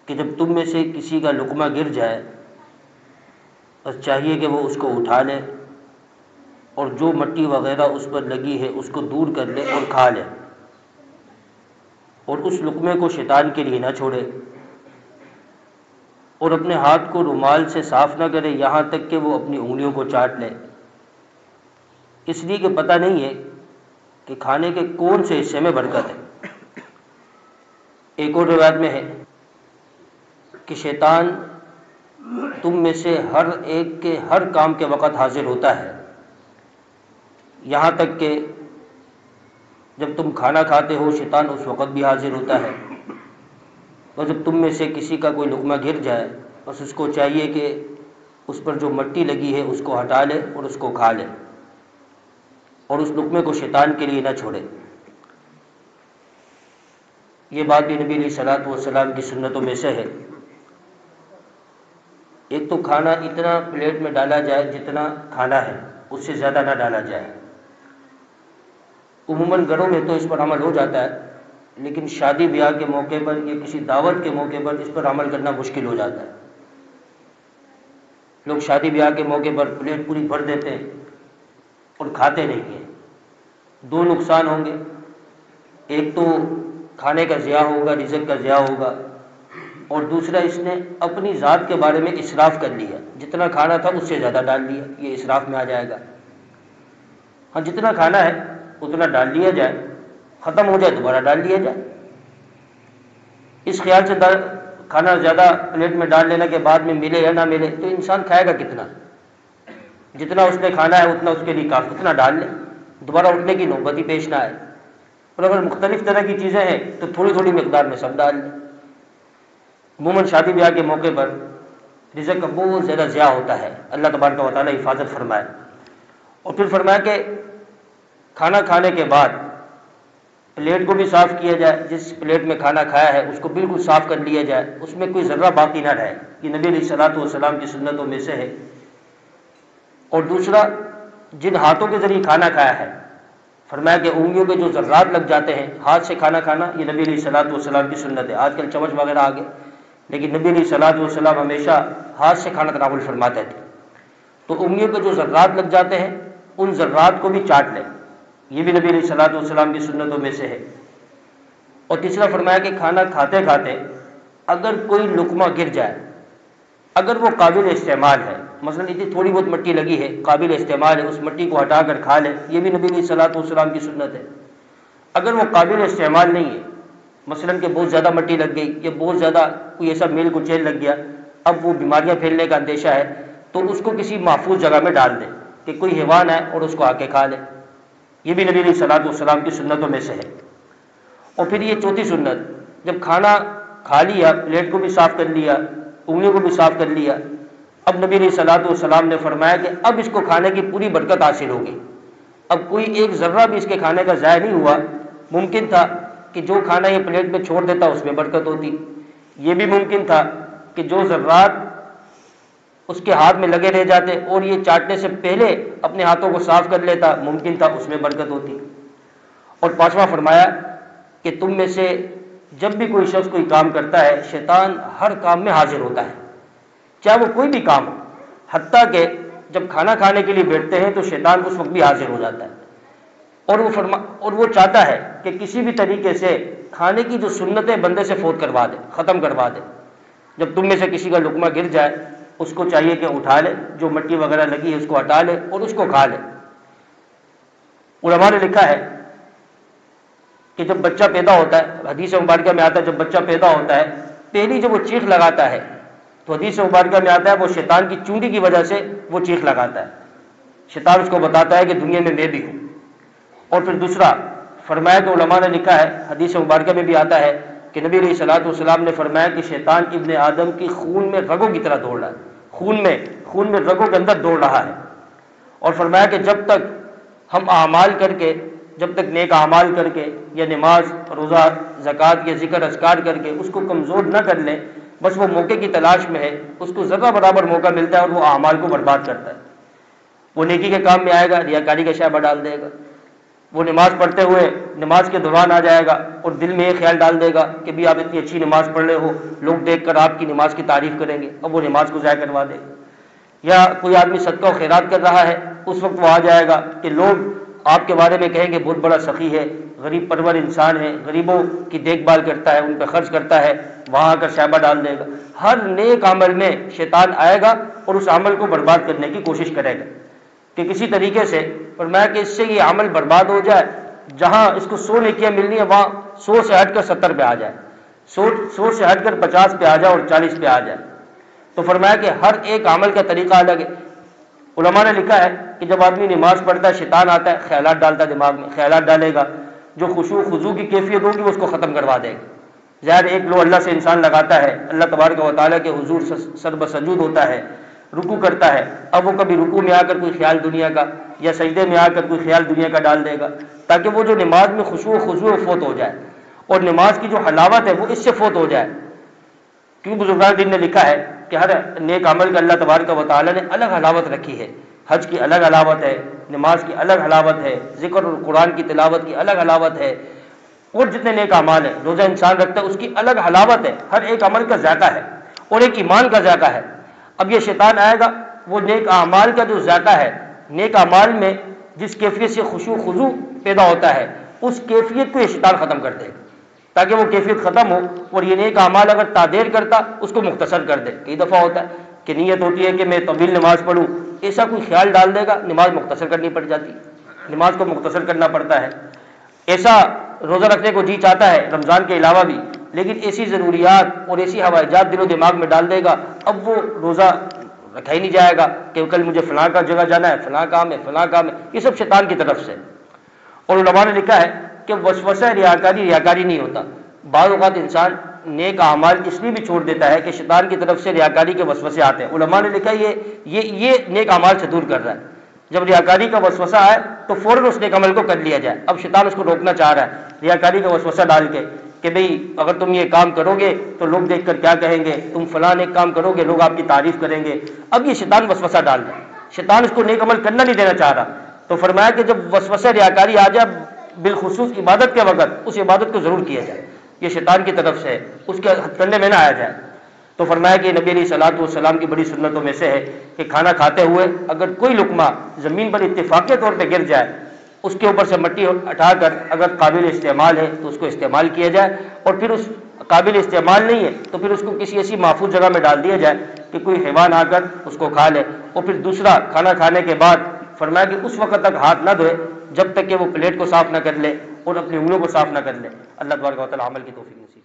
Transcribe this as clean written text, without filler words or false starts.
کہ جب تم میں سے کسی کا لقمہ گر جائے بس چاہیے کہ وہ اس کو اٹھا لے اور جو مٹی وغیرہ اس پر لگی ہے اس کو دور کر لے اور کھا لے، اور اس لقمے کو شیطان کے لیے نہ چھوڑے، اور اپنے ہاتھ کو رومال سے صاف نہ کرے یہاں تک کہ وہ اپنی انگلیوں کو چاٹ لے، اس لیے کہ پتہ نہیں ہے کہ کھانے کے کون سے حصے میں برکت ہے۔ ایک اور روایت میں ہے کہ شیطان تم میں سے ہر ایک کے ہر کام کے وقت حاضر ہوتا ہے، یہاں تک کہ جب تم کھانا کھاتے ہو شیطان اس وقت بھی حاضر ہوتا ہے، اور جب تم میں سے کسی کا کوئی لقمہ گر جائے بس اس کو چاہیے کہ اس پر جو مٹی لگی ہے اس کو ہٹا لے اور اس کو کھا لے، اور اس لقمے کو شیطان کے لیے نہ چھوڑے۔ یہ بات بھی نبی علیہ الصلوۃ والسلام کی سنتوں میں سے ہے۔ ایک تو کھانا اتنا پلیٹ میں ڈالا جائے جتنا کھانا ہے، اس سے زیادہ نہ ڈالا جائے۔ عموماً گھروں میں تو اس پر عمل ہو جاتا ہے، لیکن شادی بیاہ کے موقع پر یا کسی دعوت کے موقع پر اس پر عمل کرنا مشکل ہو جاتا ہے۔ لوگ شادی بیاہ کے موقع پر پلیٹ پوری بھر دیتے ہیں اور کھاتے نہیں ہیں۔ دو نقصان ہوں گے، ایک تو کھانے کا ضیاع ہوگا، رزق کا ضیاع ہوگا، اور دوسرا اس نے اپنی ذات کے بارے میں اسراف کر لیا، جتنا کھانا تھا اس سے زیادہ ڈال لیا، یہ اسراف میں آ جائے گا۔ ہاں جتنا کھانا ہے اتنا ڈال لیا جائے، ختم ہو جائے دوبارہ ڈال لیا جائے۔ اس خیال سے کھانا زیادہ پلیٹ میں ڈال لینا کہ بعد میں ملے یا نہ ملے، تو انسان کھائے گا کتنا؟ جتنا اس نے کھانا ہے اتنا اس کے لیے کافی، اتنا ڈال لے، دوبارہ اٹھنے کی نوبت ہی پیش نہ آئے۔ اور اگر مختلف طرح کی چیزیں ہیں تو تھوڑی تھوڑی مقدار میں سب ڈال لیں۔ عموماً شادی بیاہ کے موقع پر رزق کا بہت زیادہ ضیاع ہوتا ہے، اللہ تبارک و تعالیٰ حفاظت فرمائے۔ اور پھر فرمایا کہ کھانا کھانے کے بعد پلیٹ کو بھی صاف کیا جائے، جس پلیٹ میں کھانا کھایا ہے اس کو بالکل صاف کر لیا جائے، اس میں کوئی ذرہ باقی نہ رہے، یہ نبی علیہ الصلوۃ والسلام کی سنتوں میں سے ہے۔ اور دوسرا، جن ہاتھوں کے ذریعے کھانا کھایا ہے، فرمایا کہ انگلیوں کے جو ذرات لگ جاتے ہیں، ہاتھ سے کھانا کھانا یہ نبی علیہ الصلوۃ والسلام کی سنت ہے۔ آج کل چمچ وغیرہ آ گئے، لیکن نبی علیہ الصلوۃ والسلام ہمیشہ ہاتھ سے کھانا تناول فرماتے تھے۔ تو انگلیوں کے جو ذرات لگ جاتے ہیں ان ذرات کو بھی چاٹ لیں، یہ بھی نبی علیہ الصلوۃ والسلام کی سنتوں میں سے ہے۔ اور تیسرا فرمایا کہ کھانا کھاتے کھاتے اگر کوئی لقمہ گر جائے، اگر وہ قابل استعمال ہے، مثلا اتنی تھوڑی بہت مٹی لگی ہے، قابل استعمال ہے، اس مٹی کو ہٹا کر کھا لے، یہ بھی نبی علیہ الصلوۃ والسلام کی سنت ہے۔ اگر وہ قابل استعمال نہیں ہے، مثلا کہ بہت زیادہ مٹی لگ گئی یا بہت زیادہ کوئی ایسا میل کچیل لگ گیا، اب وہ بیماریاں پھیلنے کا اندیشہ ہے، تو اس کو کسی محفوظ جگہ میں ڈال دیں کہ کوئی حیوان ہے اور اس کو آ کے کھا لے، یہ بھی نبی علیہ الصلوۃ والسلام کی سنتوں میں سے ہے۔ اور پھر یہ چوتھی سنت، جب کھانا کھا لیا، پلیٹ کو بھی صاف کر لیا، انگلیوں کو بھی صاف کر لیا، اب نبی علیہ الصلوۃ والسلام نے فرمایا کہ اب اس کو کھانے کی پوری برکت حاصل ہوگی، اب کوئی ایک ذرہ بھی اس کے کھانے کا ضائع نہیں ہوا۔ ممکن تھا کہ جو کھانا یہ پلیٹ میں چھوڑ دیتا اس میں برکت ہوتی، یہ بھی ممکن تھا کہ جو ذرات اس کے ہاتھ میں لگے رہ جاتے اور یہ چاٹنے سے پہلے اپنے ہاتھوں کو صاف کر لیتا، ممکن تھا اس میں برکت ہوتی۔ اور پانچواں فرمایا کہ تم میں سے جب بھی کوئی شخص کوئی کام کرتا ہے، شیطان ہر کام میں حاضر ہوتا ہے، چاہے وہ کوئی بھی کام ہو، حتیٰ کہ جب کھانا کھانے کے لیے بیٹھتے ہیں تو شیطان اس وقت بھی حاضر ہو جاتا ہے، اور وہ چاہتا ہے کہ کسی بھی طریقے سے کھانے کی جو سنتیں بندے سے فوت کروا دے، ختم کروا دے۔ جب تم میں سے کسی کا لقمہ گر جائے اس کو چاہیے کہ اٹھا لے، جو مٹی وغیرہ لگی ہے اس کو ہٹا لے اور اس کو کھا لے۔ علماء نے لکھا ہے کہ جب بچہ پیدا ہوتا ہے، حدیث مبارکہ میں آتا ہے جب بچہ پیدا ہوتا ہے پہلی جب وہ چیخ لگاتا ہے تو حدیث مبارکہ میں آتا ہے وہ شیطان کی چونٹی کی وجہ سے وہ چیخ لگاتا ہے، شیطان اس کو بتاتا ہے کہ دنیا میں بھی ہوں۔ اور پھر دوسرا فرمایا کہ علماء نے لکھا ہے، حدیث مبارکہ میں بھی آتا ہے کہ نبی علیہ الصلوۃ والسلام نے فرمایا کہ شیطان ابن آدم کی خون میں رگوں کی طرح دوڑ رہا ہے، خون میں رگوں کے اندر دوڑ رہا ہے۔ اور فرمایا کہ جب تک ہم اعمال کر کے، جب تک نیک اعمال کر کے یا نماز روزہ زکوٰۃ یا ذکر اذکار کر کے اس کو کمزور نہ کر لیں، بس وہ موقع کی تلاش میں ہے، اس کو ذرہ برابر موقع ملتا ہے اور وہ اعمال کو برباد کرتا ہے۔ وہ نیکی کے کام میں آئے گا، ریاکاری کا شائبہ ڈال دے گا، وہ نماز پڑھتے ہوئے نماز کے دوران آ جائے گا اور دل میں یہ خیال ڈال دے گا کہ بھی آپ اتنی اچھی نماز پڑھ رہے ہو، لوگ دیکھ کر آپ کی نماز کی تعریف کریں گے، اب وہ نماز کو ضائع کروا دے گا۔ یا کوئی آدمی صدقہ و خیرات کر رہا ہے، اس وقت وہ آ جائے گا کہ لوگ آپ کے بارے میں کہیں گے بہت بڑا سخی ہے، غریب پرور انسان ہے، غریبوں کی دیکھ بھال کرتا ہے، ان پہ خرچ کرتا ہے، وہاں آ کر شائبہ ڈال دے گا۔ ہر نیک عمل میں شیطان آئے گا اور اس عمل کو برباد کرنے کی کوشش کرے گا کہ کسی طریقے سے فرمایا کہ اس سے یہ عمل برباد ہو جائے، جہاں اس کو 100 نیکیاں ملنی ہے وہاں 100 سے ہٹ کر 70 پہ آ جائے، 100 سے ہٹ کر 50 پہ آ جائے اور 40 پہ آ جائے۔ تو فرمایا کہ ہر ایک عمل کا طریقہ الگ ہے۔ علماء نے لکھا ہے کہ جب آدمی نماز پڑھتا ہے شیطان آتا ہے، خیالات ڈالتا ہے دماغ میں، خیالات ڈالے گا، جو خشوع خضوع کی کیفیت ہوگی وہ اس کو ختم کروا دے گا۔ ظاہر ایک لو اللہ سے انسان لگاتا ہے، اللہ تبارک و تعالیٰ کے حضور سر بسجود ہوتا ہے، رکوع کرتا ہے، اب وہ کبھی رکوع میں آ کر کوئی خیال دنیا کا یا سجدے میں آ کر کوئی خیال دنیا کا ڈال دے گا، تاکہ وہ جو نماز میں خشوع و خضوع فوت ہو جائے اور نماز کی جو حلاوت ہے وہ اس سے فوت ہو جائے۔ کیوں بزرگان دین نے لکھا ہے کہ ہر نیک عمل کا اللہ تبارک و تعالیٰ نے الگ حلاوت رکھی ہے۔ حج کی الگ حلاوت ہے، نماز کی الگ حلاوت ہے، ذکر اور قرآن کی تلاوت کی الگ حلاوت ہے، اور جتنے نیک اعمال ہیں روزہ انسان رکھتا ہے اس کی الگ حلاوت ہے۔ ہر ایک عمل کا ذائقہ ہے اور ایک ایمان کا ذائقہ ہے۔ اب یہ شیطان آئے گا، وہ نیک اعمال کا جو ذائقہ ہے، نیک اعمال میں جس کیفیت سے خشوع خضوع پیدا ہوتا ہے اس کیفیت کو یہ شیطان ختم کر دے گا، تاکہ وہ کیفیت ختم ہو اور یہ نیک اعمال اگر تعدیر کرتا اس کو مختصر کر دے۔ کئی دفعہ ہوتا ہے کہ نیت ہوتی ہے کہ میں طویل نماز پڑھوں، ایسا کوئی خیال ڈال دے گا نماز مختصر کرنی پڑ جاتی ہے، نماز کو مختصر کرنا پڑتا ہے۔ ایسا روزہ رکھنے کو جی چاہتا ہے رمضان کے علاوہ بھی، لیکن ایسی ضروریات اور ایسی ہواجات دل و دماغ میں ڈال دے گا، اب وہ روزہ رکھا ہی نہیں جائے گا کہ کل مجھے فلاں کا جگہ جانا ہے، فلاں کام ہے، فلاں کام ہے۔ یہ سب شیطان کی طرف سے۔ اور علماء نے لکھا ہے کہ وسوسہ ریاکاری نہیں ہوتا۔ بعض اوقات انسان نیک اعمال اس لیے بھی چھوڑ دیتا ہے کہ شیطان کی طرف سے ریاکاری کے وسوسے آتے ہیں۔ علماء نے لکھا یہ نیک اعمال سے دور کر رہا ہے۔ جب ریاکاری کا وسوسہ آئے تو فوراً اس نیک عمل کو کر لیا جائے۔ اب شیطان اس کو روکنا چاہ رہا ہے ریاکاری کا وسوسہ ڈال کے کہ بھئی اگر تم یہ کام کرو گے تو لوگ دیکھ کر کیا کہیں گے، تم فلاں ایک کام کرو گے لوگ آپ کی تعریف کریں گے۔ اب یہ شیطان وسوسہ ڈال رہا ہے، شیطان اس کو نیک عمل کرنا نہیں دینا چاہ رہا۔ تو فرمایا کہ جب وسوسہ ریاکاری آ جائے بالخصوص عبادت کے وقت اس عبادت کو ضرور کیا جائے، یہ شیطان کی طرف سے اس کے حد کرنے میں نہ آیا جائے۔ تو فرمایا کہ نبی علیہ الصلوۃ والسلام کی بڑی سنتوں میں سے ہے کہ کھانا کھاتے ہوئے اگر کوئی لقمہ زمین پر اتفاقی طور پہ گر جائے، اس کے اوپر سے مٹی ہٹا کر اگر قابل استعمال ہے تو اس کو استعمال کیا جائے، اور پھر اس قابل استعمال نہیں ہے تو پھر اس کو کسی ایسی محفوظ جگہ میں ڈال دیا جائے کہ کوئی حیوان آ کر اس کو کھا لے۔ اور پھر دوسرا کھانا کھانے کے بعد فرمایا کہ اس وقت تک ہاتھ نہ دھوئے جب تک کہ وہ پلیٹ کو صاف نہ کر لے اور اپنی انگلیوں کو صاف نہ کر لے۔ اللہ تبارک و تعالی عمل کی توفیق نصیب